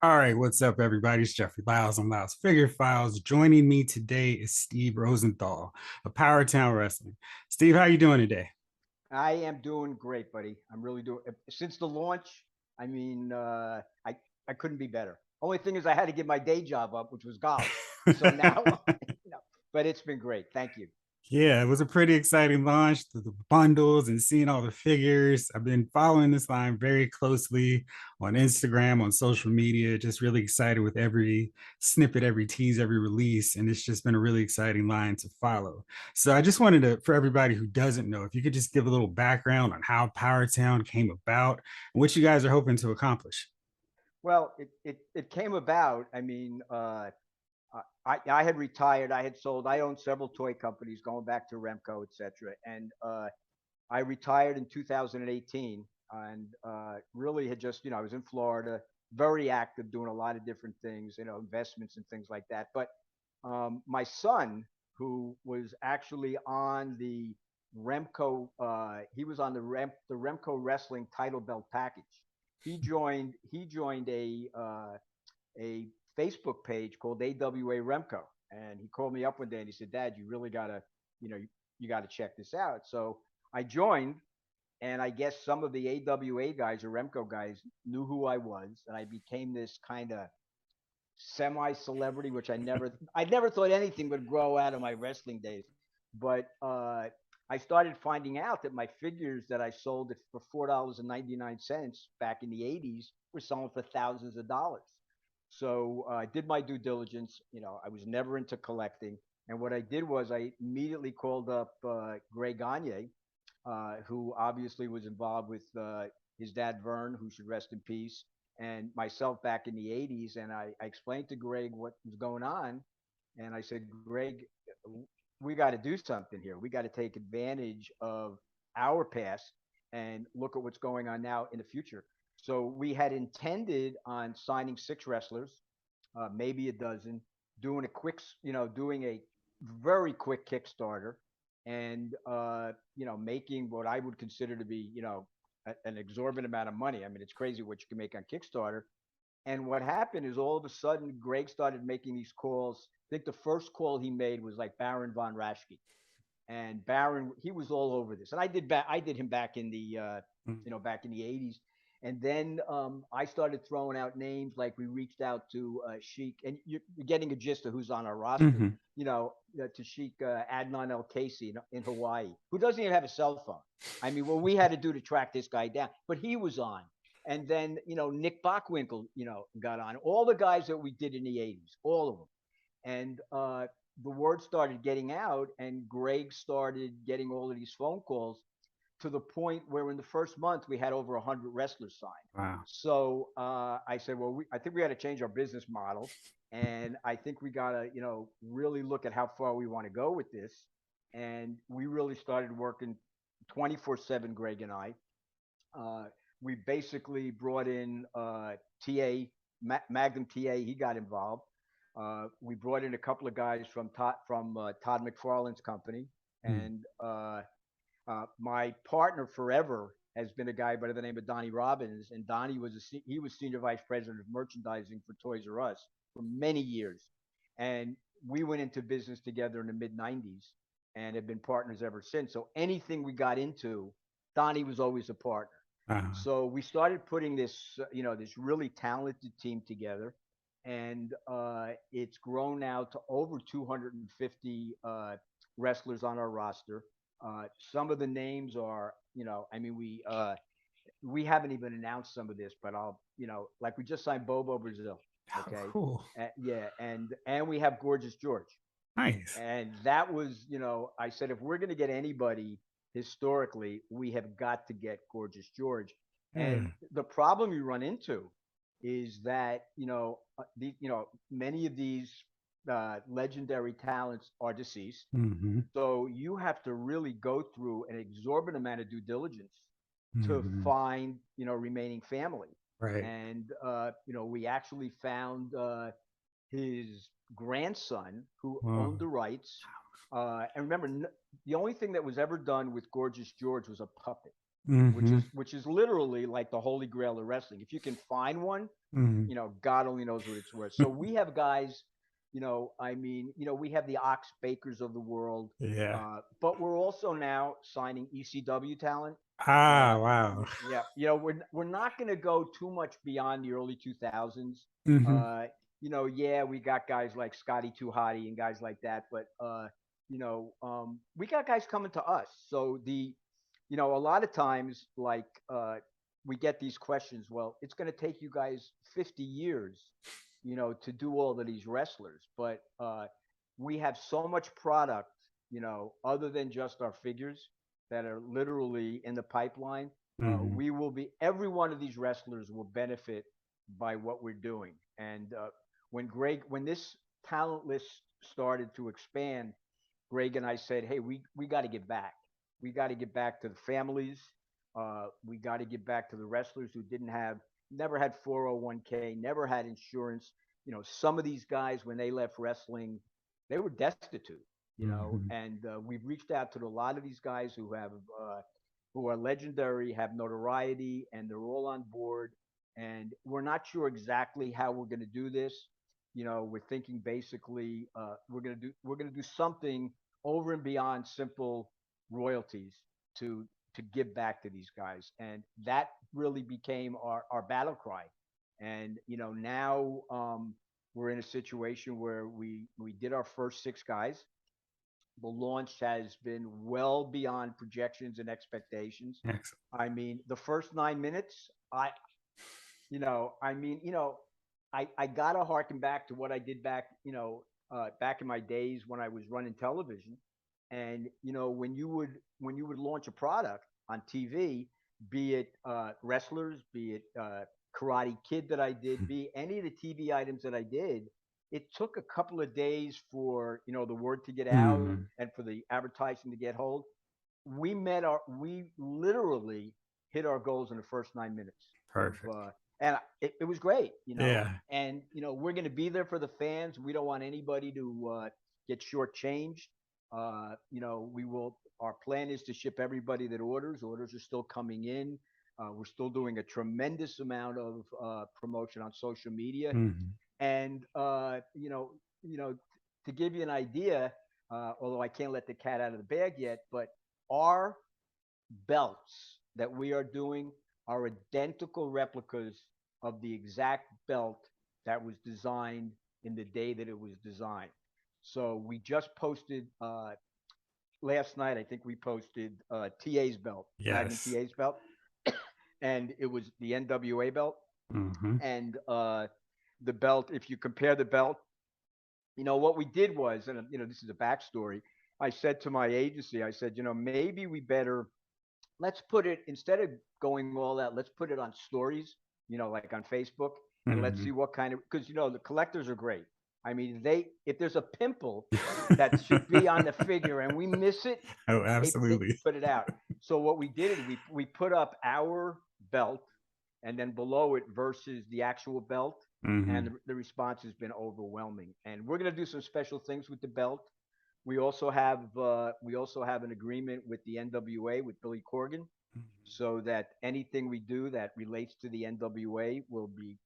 All right, what's up, everybody? It's Jeffrey Lyles on Lyles Figure Files. Joining me today is Steve Rosenthal of PowerTown Wrestling. Steve, how you doing today? I am doing great, buddy. I'm really doing since the launch. I mean, I couldn't be better. Only thing is, I had to give my day job up, which was golf. So now, you know, but it's been great. Thank you. Yeah, it was a pretty exciting launch. The bundles and seeing all the figures. I've been following this line very closely on Instagram, on social media. Just really excited with every snippet, every tease, every release, and it's just been a really exciting line to follow. So I just wanted to, for everybody who doesn't know, if you could just give a little background on how Powertown came about and what you guys are hoping to accomplish. Well, it came about. I mean, I had retired. I had sold. I owned several toy companies, going back to Remco, etc. And I retired in 2018, and really had just, I was in Florida, very active, doing a lot of different things, investments and things like that. But my son, who was actually on the Remco, he was on the Remco Wrestling title belt package. He joined a Facebook page called AWA Remco, and he called me up one day and he said, "Dad, you really gotta, you gotta check this out." So I joined, and I guess some of the AWA guys or Remco guys knew who I was, and I became this kind of semi-celebrity, which I never thought anything would grow out of my wrestling days. But I started finding out that my figures that I sold for $4.99 back in the '80s were selling for thousands of dollars. So I did my due diligence. I was never into collecting, and what I did was I immediately called up Greg Gagne, who obviously was involved with his dad Vern, who should rest in peace, and myself back in the '80s. And I explained to Greg what was going on, and I said, Greg, we got to do something here. We got to take advantage of our past and look at what's going on now in the future. So we had intended on signing six wrestlers, maybe a dozen, doing a doing a very quick Kickstarter, and making what I would consider to be, an exorbitant amount of money. I mean, it's crazy what you can make on Kickstarter. And what happened is all of a sudden, Greg started making these calls. I think the first call he made was like Baron von Raschke, and Baron, he was all over this. And I did him back in the back in the '80s. And then I started throwing out names, like we reached out to Sheik, and you're getting a gist of who's on our roster. Mhm. To Sheik Adnan El Casey in Hawaii, who doesn't even have a cell phone. I mean, what we had to do to track this guy down, but he was on. And then Nick Bockwinkel, got on. All the guys that we did in the '80s, all of them. And the word started getting out, and Greg started getting all of these phone calls, to the point where in the first month we had over 100 wrestlers signed. Wow. So I said, well, I think we got to change our business model, and I think we got to, really look at how far we want to go with this. And we really started working 24/7, Greg and I. Uh, we basically brought in TA, Magnum TA. He got involved. We brought in a couple of guys from Todd McFarlane's company, Mm. and my partner forever has been a guy by the name of Donnie Robbins, and Donnie he was senior vice president of merchandising for Toys R Us for many years, and we went into business together in the mid '90s and have been partners ever since. So anything we got into, Donnie was always a partner. Wow. So we started putting this really talented team together, and it's grown now to over 250 wrestlers on our roster. Some of the names are, I mean, we haven't even announced some of this, but like we just signed Bobo Brazil, Oh, okay, cool. yeah, and we have Gorgeous George, Nice. and that was, I said, if we're going to get anybody historically, we have got to get Gorgeous George. And Yeah. the problem you run into is that, many of these legendary talents are deceased. Hmm. So you have to really go through an exorbitant amount of due diligence to Hmm. find, remaining family. Right. And, we actually found his grandson who owned Wow. the rights. And remember, the only thing that was ever done with Gorgeous George was a puppet. Mm-hmm. which is literally like the holy grail of wrestling. If you can find one, Mm-hmm. God only knows what it's worth. So we have guys, we have the Ox Bakers of the world, Yeah. but we're also now signing ECW talent. Ah, wow. Yeah, we're not going to go too much beyond the early 2000s. Mm-hmm. Uh, yeah, we got guys like Scotty Too Hottie and guys like that, but we got guys coming to us. So a lot of times, like we get these questions. Well, it's going to take you guys 50 years, to do all of these wrestlers, but we have so much product, other than just our figures that are literally in the pipeline. Mm-hmm. We will be every one of these wrestlers will benefit by what we're doing. And when this talent list started to expand, Greg and I said, "Hey, we got to get back. We got to get back to the families. We got to get back to the wrestlers who never had 401k, never had insurance. Some of these guys when they left wrestling, they were destitute. Mm-hmm. And we've reached out to a lot of these guys who are legendary, have notoriety, and they're all on board. And we're not sure exactly how we're going to do this. We're thinking basically we're gonna do something over and beyond simple royalties to to give back to these guys, and that really became our battle cry. And now we're in a situation where we did our first 6 guys. The launch has been well beyond projections and expectations. Excellent. I mean, the first 9 minutes, I gotta harken back to what I did back in my days when I was running television. And when you would launch a product on TV, be it wrestlers, be it Karate Kid that I did, be it any of the TV items that I did, it took a couple of days for the word to get out Mm-hmm. and for the advertising to get hold. We literally hit our goals in the first 9 minutes of Perfect. and it was great. Yeah. And we're going to be there for the fans. We don't want anybody to get shortchanged. We will. Our plan is to ship everybody that orders. Orders are still coming in. We're still doing a tremendous amount of promotion on social media. Mm-hmm. And to give you an idea, although I can't let the cat out of the bag yet, but our belts that we are doing are identical replicas of the exact belt that was designed in the day that it was designed. So we just posted last night. I think we posted TA's belt, Magnum Yes. TA's belt, and it was the NWA belt. Mm-hmm. And the belt, if you compare the belt, what we did was, and this is a backstory. I said to my agency, I said, maybe we better let's put it instead of going all out, let's put it on stories, like on Facebook, and let's Mm-hmm. see what kind of because the collectors are great. I mean, they if there's a pimple that should be on the figure and we miss it, Oh, they absolutely. put it out. So what we did is we put up our belt and then below it versus the actual belt, and Mm-hmm. the response has been overwhelming. And we're gonna do some special things with the belt. We also have an agreement with the NWA with Billy Corgan, so that anything we do that relates to the NWA will be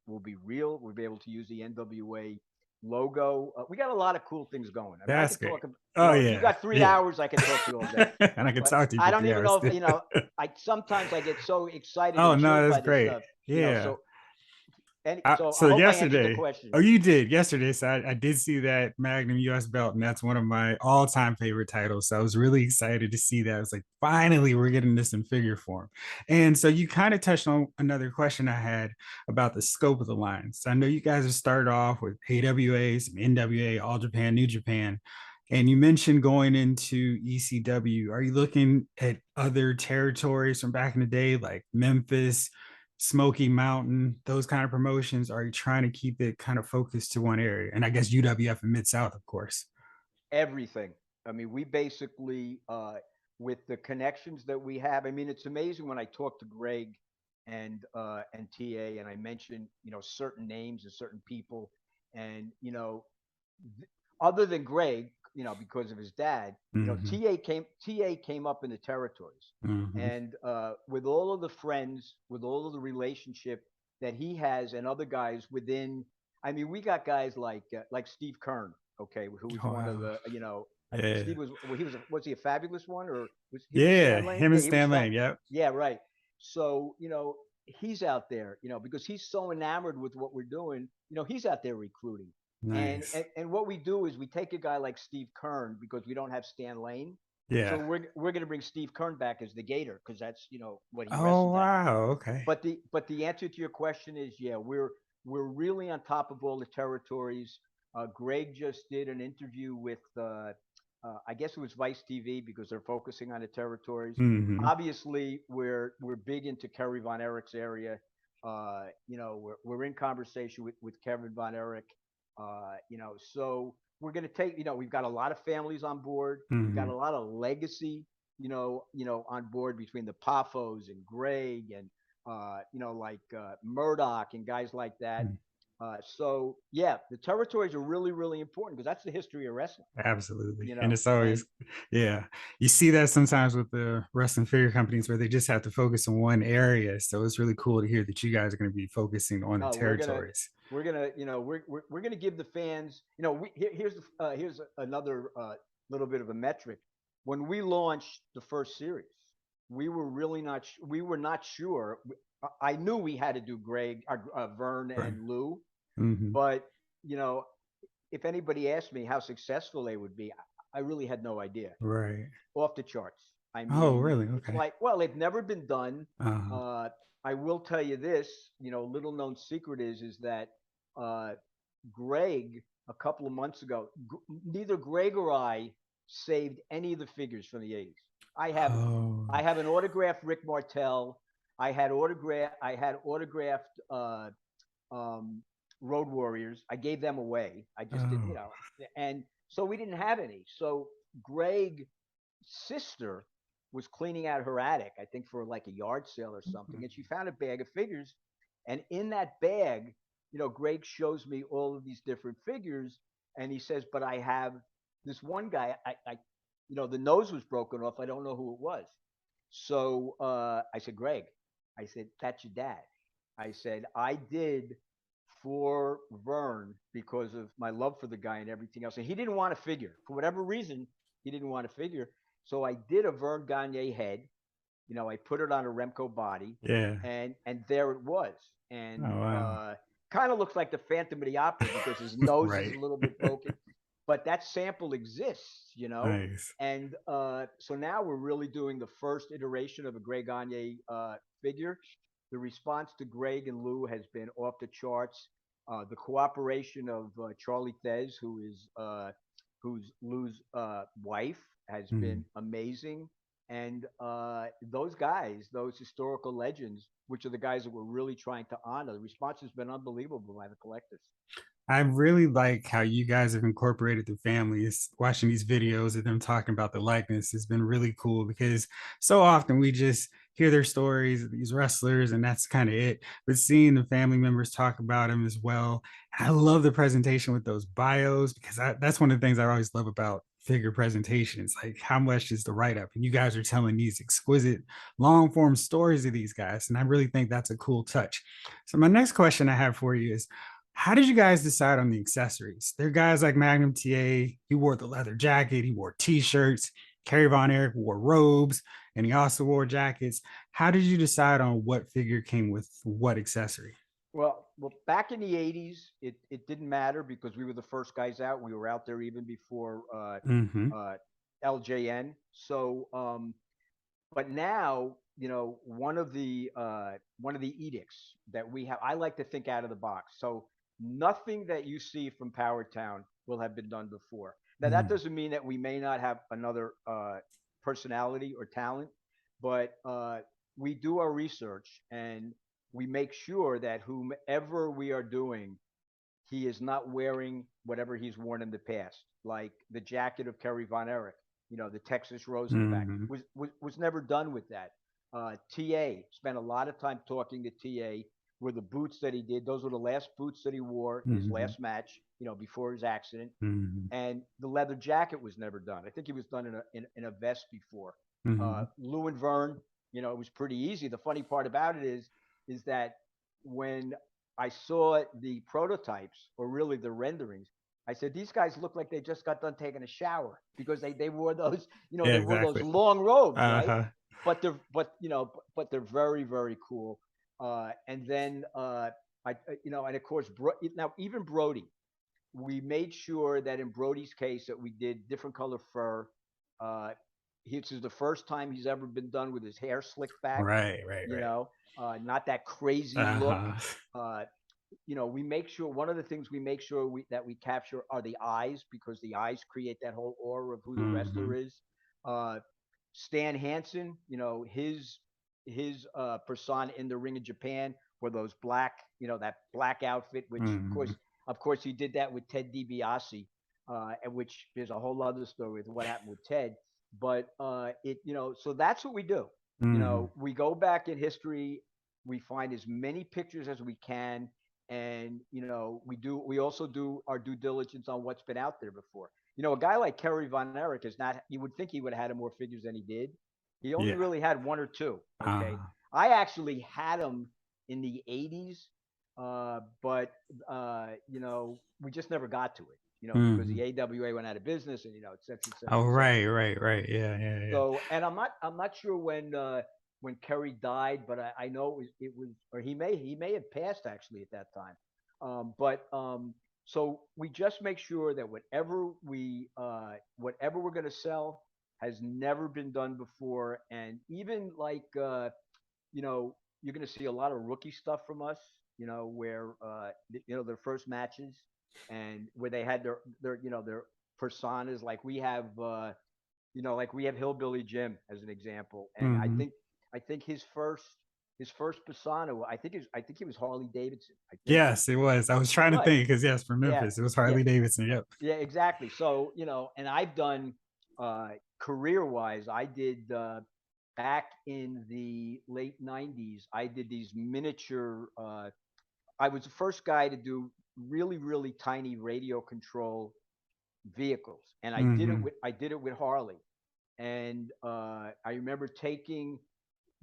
real. We'll be able to use the NWA logo. We got a lot of cool things going. I mean, I That's could great. talk. Oh If you yeah. got three Yeah. hours, I can talk to you all day. And I can But talk to you I for don't three even hours know too. if I sometimes I get so excited Oh and no, chilled that's by this great. stuff. Yeah. So so I So hope I answered the yesterday, question. oh, you did yesterday. So I did see that Magnum US belt, and that's one of my all-time favorite titles. So I was really excited to see that. I was like, finally, we're getting this in figure form. And so you kind of touched on another question I had about the scope of the line. So I know you guys have started off with AWA, some NWA, All Japan, New Japan. And you mentioned going into ECW. Are you looking at other territories from back in the day, like Memphis, Smoky Mountain, those kind of promotions? Are you trying to keep it kind of focused to one area? And I guess UWF and Mid South, of course. Everything. I mean, we basically, with the connections that we have. I mean, it's amazing when I talk to Greg and TA, and I mention certain names and certain people, and other than Greg, because of his dad. Hmm. Ta came up in the territories, Hmm. and with all of the friends, with all of the relationship that he has and other guys within. I mean, we got guys like Steve Kern, okay, who was Oh, one of wow. the Yeah. Steve was well, was he a fabulous one, or was Yeah. Stan Lane? Him Yeah, and he was Stan fat. Lane. Yep. Yeah, right. So he's out there, because he's so enamored with what we're doing. He's out there recruiting. And, Nice. and and what we do is we take a guy like Steve Kern because we don't have Stan Lane. So Yeah. we're going to bring Steve Kern back as the Gator because that's what he Oh, wrestled at. wow. Okay. But the answer to your question is, yeah, we're really on top of all the territories. Greg just did an interview with I guess it was Vice TV because they're focusing on the territories. Hmm. Obviously, we're big into Kerry Von Erich's area. We're in conversation with Kevin Von Erich. So we're going to take. We've got a lot of families on board. We've got Hmm. a lot of legacy. On board between the Poffos and Greg and like Murdoch and guys like that. So yeah, the territories are really, really important because that's the history of wrestling. Absolutely. You And know, it's and always, yeah, you see that sometimes with the wrestling figure companies where they just have to focus on one area. So it's really cool to hear that you guys are going to be focusing on the we're gonna territories. we're gonna we're gonna give the fans. Here's another little bit of a metric. When we launched the first series, we were not sure. I knew we had to do Greg, Vern, Right. and Lou, Hmm. but you know if anybody asked me how successful they would be, I really had no idea. Right. Off the charts. I Oh, mean, really? it's Okay. like, well, they've never been done. Uh-huh. Uh, I will tell you this, little known secret is that uh, Greg a couple of months ago, neither Greg or I saved any of the figures from the 80s. I have Oh. I have an autographed Rick Martel. I had autographed um, Road Warriors. I gave them away. I just did, Oh. and so we didn't have any. So Greg's sister was cleaning out her attic, I think for like a yard sale or something, and she found a bag of figures. And in that bag, Greg shows me all of these different figures, and he says, "But I have this one guy. The nose was broken off. I don't know who it was." So I said, "Greg," I said, "That's your dad." I said, "I did for Vern because of my love for the guy and everything else. And he didn't want to figure. For whatever reason, he didn't want to figure. So I did a Vern Gagne head. I put it on a Remco body, Yeah. and there it was. Oh, And wow. kind of looks like the Phantom of the Opera because his nose is Right. a little bit broken. But that sample exists. Nice. And so now we're really doing the first iteration of a Greg Gagne figure. The response to Greg and Lou has been off the charts. The cooperation of Charlie Thez, who's Lou's wife, has been Mm. amazing. And those guys, those historical legends, which are the guys that we're really trying to honor, the response has been unbelievable by the collectors. I really like how you guys have incorporated the families. Watching these videos of them talking about the likeness has been really cool because so often we just hear their stories of these wrestlers and that's kind of it. But seeing the family members talk about them as well. I love the presentation with those bios because that's one of the things I always love about figure presentations. Like how much is the write up? And you guys are telling these exquisite long form stories of these guys. And I really think that's a cool touch. So, my next question I have for you is how did you guys decide on the accessories? There are guys like Magnum TA. He wore the leather jacket. He wore T-shirts. Kerry Von Erich wore robes, and he also wore jackets. How did you decide on what figure came with what accessory? Well, back in the '80s, it didn't matter because we were the first guys out. We were out there even before Mm-hmm. uh, LJN. So, but now, one of the edicts that we have, I like to think out of the box. So nothing that you see from Powertown will have been done before. Now that Mm. doesn't mean that we may not have another personality or talent, but we do our research and we make sure that whomever we are doing, he is not wearing whatever he's worn in the past, like the jacket of Kerry Von Erich. The Texas Rosenback Mm-hmm. was never done with that. TA spent a lot of time talking to TA. were the boots that he did. Those were the last boots that he wore in his Hmm. last match, before his accident. Hmm. And the leather jacket was never done. I think he was done in a vest before. Hmm. Lou and Vern, it was pretty easy. The funny part about it is that when I saw the prototypes, or really the renderings, I said these guys look like they just got done taking a shower, because they wore those, Yeah, they wore those exactly. long robes, right? Uh-huh. But they're very, very cool. And then and of course, now even Brody, we made sure that in Brody's case that we did different color fur. Uh, this is the first time he's ever been done with his hair slicked back. Right, right, right. Not that crazy look. Uh-huh. Uh, we make sure, one of the things we make sure that we capture are the eyes, because the eyes create that whole aura of who the wrestler Hmm. is. Uh, Stan Hansen, his persona in the Ring of Japan were those black, that black outfit, which Hmm. of course, he did that with Ted DiBiase, and which there's a whole other story with what happened with Ted. But so that's what we do. Hmm. We go back in history, we find as many pictures as we can, and we also do our due diligence on what's been out there before. A guy like Kerry Von Erich is not. You would think he would have had more figures than he did. He only Yeah. really had one or two. Okay, Uh, I actually had him in the '80s, but we just never got to it. Because the hmm. AWA went out of business, and et cetera, et cetera, Oh, et right, cetera. right, right. Yeah, yeah, yeah. So, and I'm not sure when Kerry died, but I know it was, or he may have passed actually at that time. But so we just make sure that whatever we're going to sell has never been done before, and even like you're going to see a lot of rookie stuff from us. Where their first matches, and where they had their personas, like we have. Like we have Hillbilly Jim as an example, and I Hmm. think I think his first persona, I think he was Harley Davidson. I think Yes, it was. I was trying to right, think because yes, for yeah, Memphis, it was yeah, Harley Davidson. Yep. yeah, exactly. So and I've done uh, career wise, I did back in the late '90s. I did these miniature. I was the first guy to do really, really tiny radio control vehicles, and Hmm. I did it with Harley. And I remember taking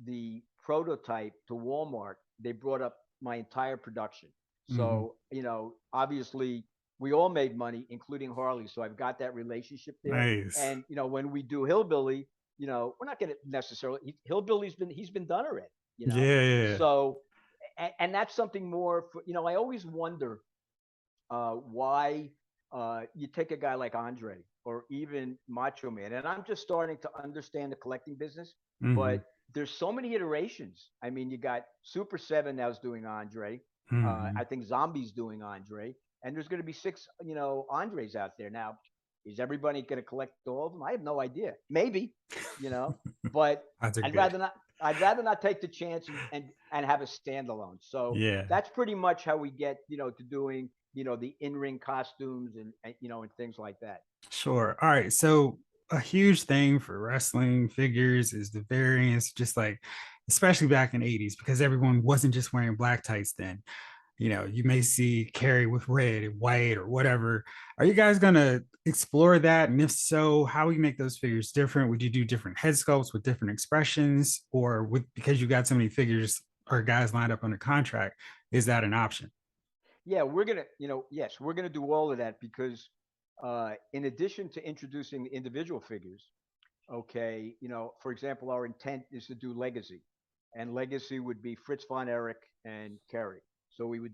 the prototype to Walmart. They brought up my entire production. Hmm. So, obviously we all made money, including Harley. So I've got that relationship there. Nice. And, when we do Hillbilly, we're not going to necessarily, he's been done already. Yeah, yeah. So, and that's something more for, I always wonder why you take a guy like Andre or even Macho Man, and I'm just starting to understand the collecting business, Hmm. but there's so many iterations. I mean, you got Super 7 now's doing Andre. Hmm. I think Zombie's doing Andre, and there's going to be six, Andres out there. Now, is everybody going to collect all of them? I have no idea. Maybe, you know, but Odds are I'd good. rather not. I'd rather not take the chance and have a standalone. So Yeah. that's pretty much how we get to doing the in-ring costumes and things like that. Sure. All right. So a huge thing for wrestling figures is the variance, just like especially back in the 80s, because everyone wasn't just wearing black tights then. You may see Carrie with red and white or whatever. Are you guys gonna explore that? And if so, how would you make those figures different? Would you do different head sculpts with different expressions, or with because you got so many figures or guys lined up under contract, is that an option? Yeah, yes, we're gonna do all of that because in addition to introducing the individual figures, okay, for example, our intent is to do legacy, and legacy would be Fritz von Erich and Kerry. So we would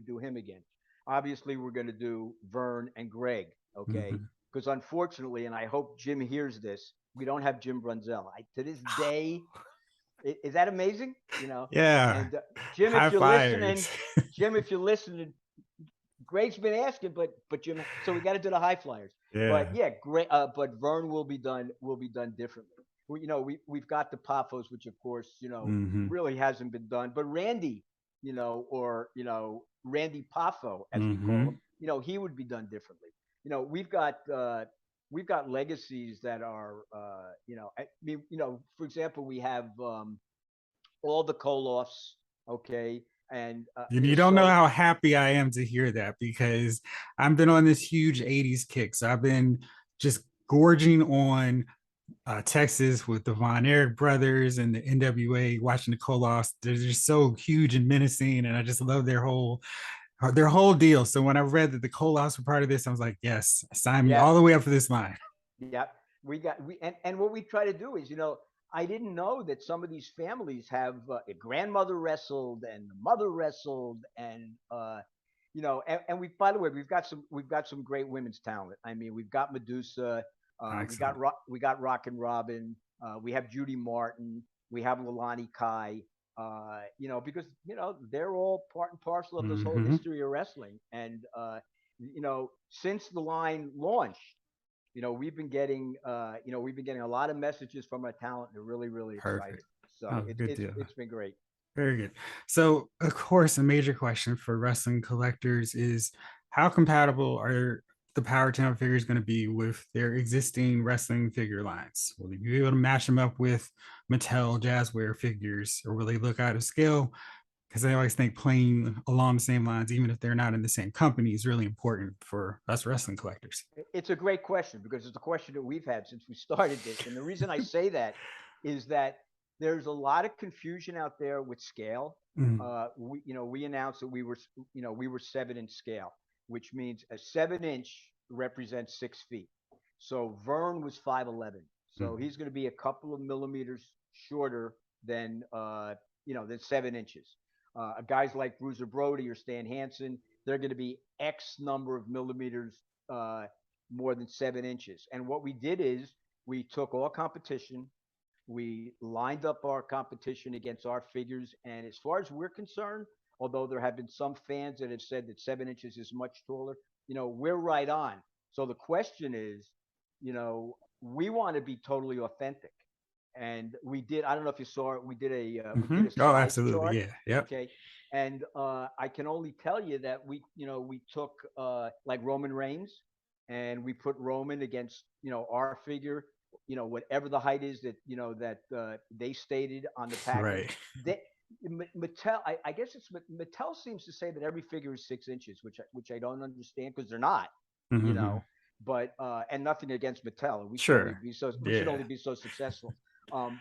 do him again. Obviously, we're going to do Vern and Greg, okay? Mhm. Because unfortunately, and I hope Jim hears this, we don't have Jim Brunzell. To this day, is that amazing? Yeah. And Jim, if High you're listening, fives. Jim, if you're listening, Greg's been asking, but Jim, so we got to do the high flyers. But Yeah. yeah, great. But Vern will be done. Will be done differently. We've got the Paphos, which of course Hmm. really hasn't been done. But Randy, or Randy Pafo, as we call him, Hmm. he would be done differently. We've got legacies that are I mean, for example, we have all the Kolofs, okay, And And you don't know how happy I am to hear that, because I've been on this huge 80s kick. So I've been just gorging on Texas with the Von Erich brothers and the NWA, watching the Colossal. They're just so huge and menacing, and I just love their whole deal. So when I read that the Colossal were part of this, I was like, yes, sign me yeah, all the way up for this line. yeah, and what we try to do is, I didn't know that some of these families have a grandmother wrestled and the mother wrestled, and and we, by the way, we've got some great women's talent. I mean, we've got Medusa, Excellent. we got Rock and Robin, we have Judy Martin, we have Lalani Kai. Because they're all part and parcel of this whole Mm-hmm. history of wrestling, and since the line launched, we've been getting a lot of messages from our talent. They're really, really excited. Perfect. So Oh, good deal. it's been great. Very good. So, of course, a major question for wrestling collectors is how compatible are the PowerTown figures going to be with their existing wrestling figure lines? Will you be able to match them up with Mattel Jazzware figures, or will they look out of scale? Because I always think playing along the same lines, even if they're not in the same company, is really important for us wrestling collectors. It's a great question because it's a question that we've had since we started this. And the reason I say that is that there's a lot of confusion out there with scale. Mm, We announced that we were 7-inch scale, which means a 7-inch represents 6 feet. So Vern was 5'11", so mm, he's going to be a couple of millimeters shorter than 7 inches. Guys like Bruiser Brody or Stan Hansen, they're going to be X number of millimeters uh, more than 7 inches. And what we did is we took all competition, we lined up our competition against our figures, and as far as we're concerned, although there have been some fans that have said that 7 inches is much taller, we're right on. So the question is, we want to be totally authentic, and we did. I don't know if you saw it. We did a Oh, size absolutely. chart, Yeah. Yep. okay, and I can only tell you that we took like Roman Reigns, and we put Roman against our figure, whatever the height is that they stated on the package. Right. They, Mattel, I guess Mattel seems to say that every figure is 6 inches, which I don't understand because they're not, you Mm-hmm. know. But and nothing against Mattel, Sure. we should Yeah. only be so successful.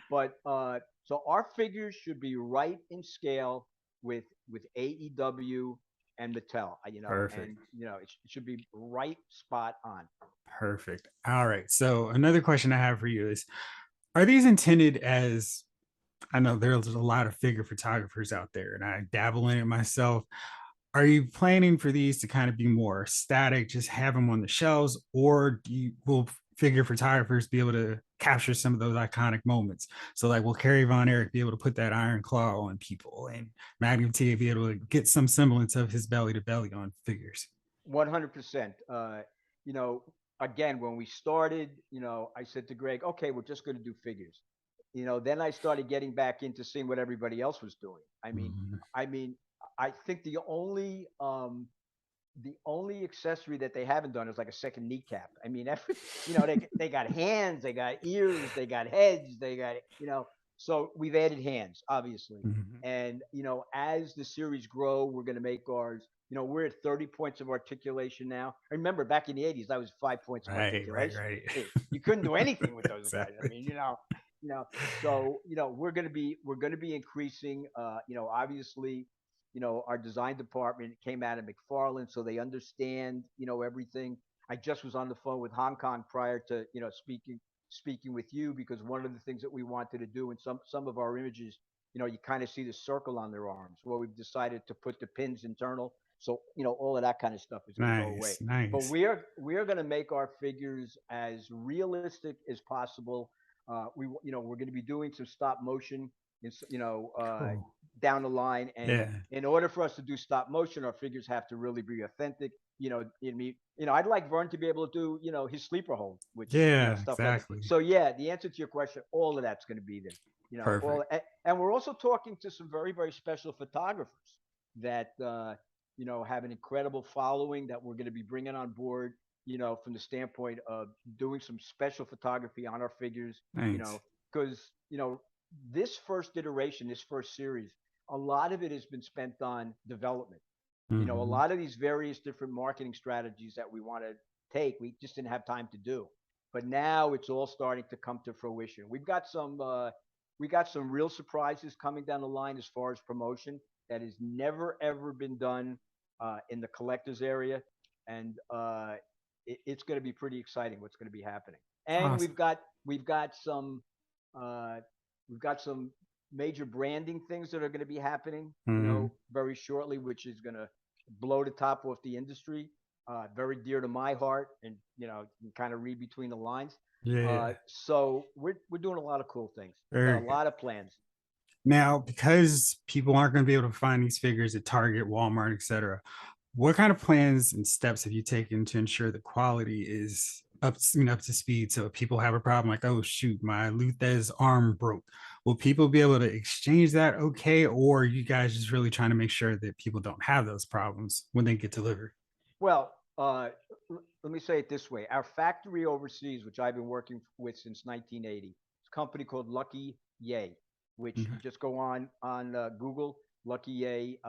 But so our figures should be right in scale with AEW and Mattel, Perfect. and it should be right spot on. Perfect. All right. So another question I have for you is, are these intended as, I know there's a lot of figure photographers out there and I dabble in it myself. Are you planning for these to kind of be more static, just have them on the shelves, or will figure photographers be able to capture some of those iconic moments? So, like, will Kerry Von Erich be able to put that iron claw on people, and Magnum T be able to get some semblance of his belly to belly on figures? 100%. You know, again, when we started, I said to Greg, okay, we're just going to do figures. Then I started getting back into seeing what everybody else was doing. Mhm. I mean, I think the only accessory that they haven't done is like a second kneecap. I mean, they got hands, they got ears, they got heads, they got So we've added hands, obviously, Mhm. and as the series grow, we're going to make ours. We're at 30 points of articulation now. I remember back in the 80s, that was 5 points of Right, right, articulation. right. Hey, you couldn't do anything with those guys. I Exactly. mean, so we're going to be increasing. Obviously, our design department came out of McFarland, so they understand, everything. I just was on the phone with Hong Kong prior to, speaking with you, because one of the things that we wanted to do in some of our images, you kind of see the circle on their arms. Well, we've decided to put the pins internal, so all of that kind of stuff is going to go away. Nice, But nice. we are going to make our figures as realistic as possible. We're going to be doing some stop motion, Cool. down the line. And Yeah. in order for us to do stop motion, our figures have to really be authentic. I'd like Vern to be able to do, his sleeper hold, which, Yeah, stuff like that. exactly. So yeah, the answer to your question, all of that's going to be there. Perfect. And we're also talking to some very, very special photographers that, have an incredible following that we're going to be bringing on board, from the standpoint of doing some special photography on our figures, Nice. because, this first iteration, this first series, a lot of it has been spent on development. A Hmm. lot of these various different marketing strategies that we want to take, we just didn't have time to do. But now it's all starting to come to fruition. We got some real surprises coming down the line as far as promotion that has never ever been done in the collectors area, and it's going to be pretty exciting what's going to be happening. And Awesome. we've got some uh, we've got some major branding things that are going to be happening, Hmm. very shortly, which is going to blow the top off the industry. Very dear to my heart, and you can kind of read between the lines. Yeah. So we're doing a lot of cool things. Got Very a good. lot of plans. Now, because people aren't going to be able to find these figures at Target, Walmart, etc., what kind of plans and steps have you taken to ensure the quality is up to speed? So if people have a problem like, oh shoot, my Luthez arm broke, will people be able to exchange that okay? Or are you guys just really trying to make sure that people don't have those problems when they get delivered? Well, let me say it this way: our factory overseas, which I've been working with since 1980, is a company called Lucky Yay, which Okay. you just go on Google. Lucky Yay.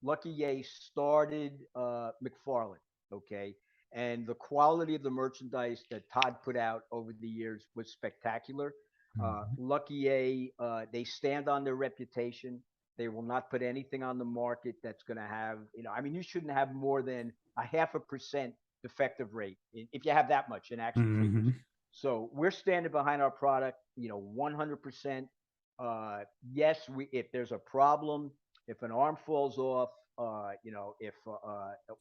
Lucky Yay started McFarlane, okay, and the quality of the merchandise that Todd put out over the years was spectacular. Mhm. Lucky Yay, they stand on their reputation. They will not put anything on the market that's going to have, I mean, you shouldn't have more than a 0.5% defective rate if you have that much in action figures. Mhm. So we're standing behind our product, 100%. Yes, if there's a problem, if an arm falls off, if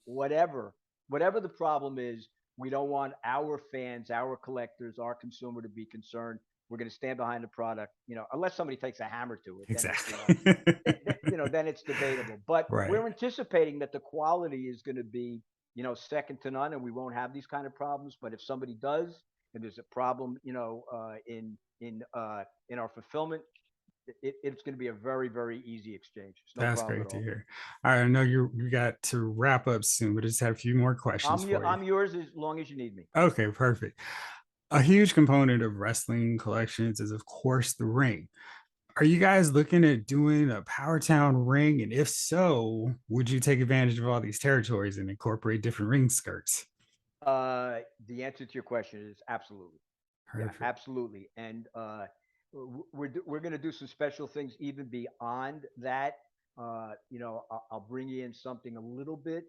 whatever the problem is, we don't want our fans, our collectors, our consumer to be concerned. We're going to stand behind the product, unless somebody takes a hammer to it, then it's, Exactly. then it's debatable. But Right. we're anticipating that the quality is going to be, second to none, and we won't have these kind of problems. But if somebody does, and there's a problem, in our fulfillment, it's going to be a very very easy exchange. It's no That's problem at great to all. hear. All right, I know you got to wrap up soon, but I just have a few more questions for you. I'm yours as long as you need me. Okay, perfect. A huge component of wrestling collections is, of course, the ring. Are you guys looking at doing a PowerTown ring? And if so, would you take advantage of all these territories and incorporate different ring skirts? The answer to your question is absolutely. Yeah, Perfect. absolutely. And we're going to do some special things even beyond that. I'll bring you in something a little bit.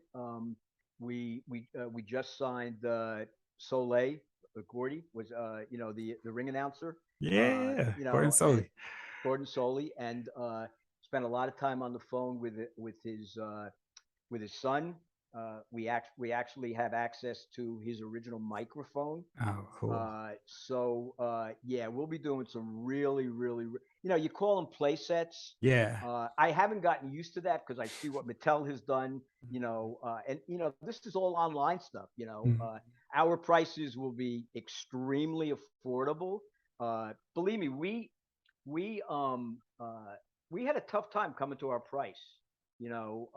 We just signed Soleil. Gordy was the ring announcer. Yeah, Gordon And Soley. Gordon Soley, and spent a lot of time on the phone with his son. We actually have access to his original microphone. Oh, cool. Yeah, we'll be doing some really, really, you call them play sets. Yeah. I haven't gotten used to that because I see what Mattel has done, and this is all online stuff. Mhm. Our prices will be extremely affordable. Believe me, we had a tough time coming to our price, you know,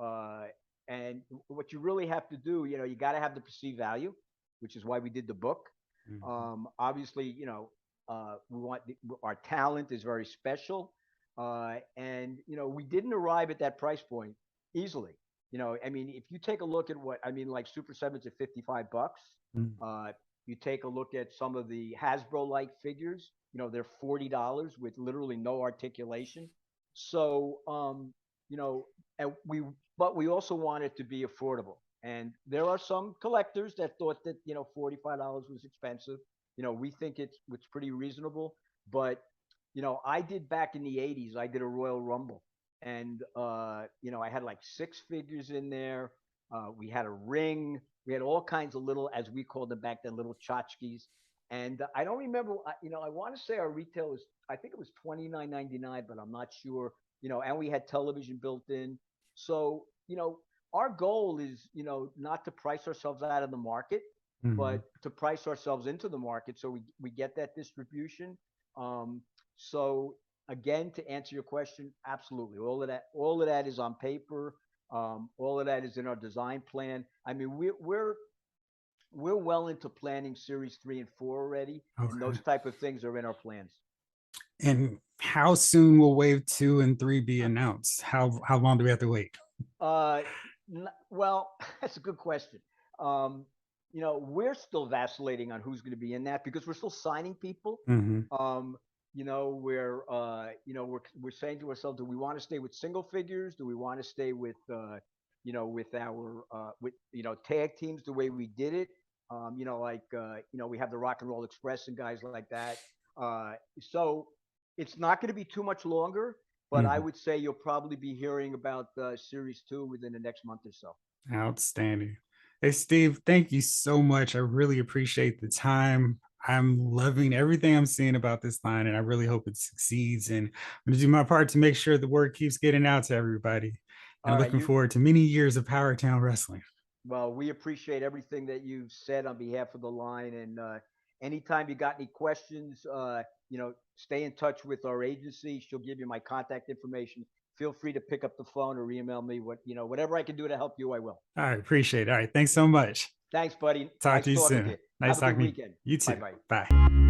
and what you really have to do, you got to have the perceived value, which is why we did the book. Mhm. Obviously, we want our talent is very special, and we didn't arrive at that price point easily. I mean, if you take a look at what I mean, like Super Sevens at $55. Mhm. Uh, you take a look at some of the Hasbro-like figures. They're $40 with literally no articulation. So, and but we also want it to be affordable. And there are some collectors that thought that $45 was expensive. We think it's pretty reasonable. But I did back in the '80s. I did a Royal Rumble, and I had like 6 figures in there. We had a ring. We had all kinds of little, as we called them back then, little tchotchkes. And I don't remember. I want to say our retail was, I think it was $29.99, but I'm not sure. And we had television built in. So our goal is not to price ourselves out of the market, but Mhm. to price ourselves into the market so we get that distribution. Um, so again, to answer your question, absolutely, all of that is on paper. All of that is in our design plan. I mean, we're well into planning series 3 and 4 already, and Okay. those type of things are in our plans. And how soon will wave 2 and 3 be announced? How long do we have to wait? Uh, well, that's a good question. Um, we're still vacillating on who's going to be in that because we're still signing people. Hmm. Um, we're saying to ourselves, do we want to stay with single figures? Do we want to stay with, with our, tag teams the way we did it? We have the Rock and Roll Express and guys like that. So it's not going to be too much longer, but I Hmm. would say you'll probably be hearing about Series 2 within the next month or so. Outstanding. Hey, Steve, thank you so much. I really appreciate the time. I'm loving everything I'm seeing about this line, and I really hope it succeeds. And I'm going to do my part to make sure the word keeps getting out to everybody. And All I'm right, looking forward to many years of PowerTown Wrestling. well, we appreciate everything that you've said on behalf of the line. And anytime you got any questions, stay in touch with our agency. She'll give you my contact information. Feel free to pick up the phone or email me. Whatever I can do to help you, I will. All right, appreciate it. All right, thanks so much. Thanks, buddy. Talk Nice to you talking to soon. you. Nice Have a good talking to you. weekend. You Bye too. bye. Bye.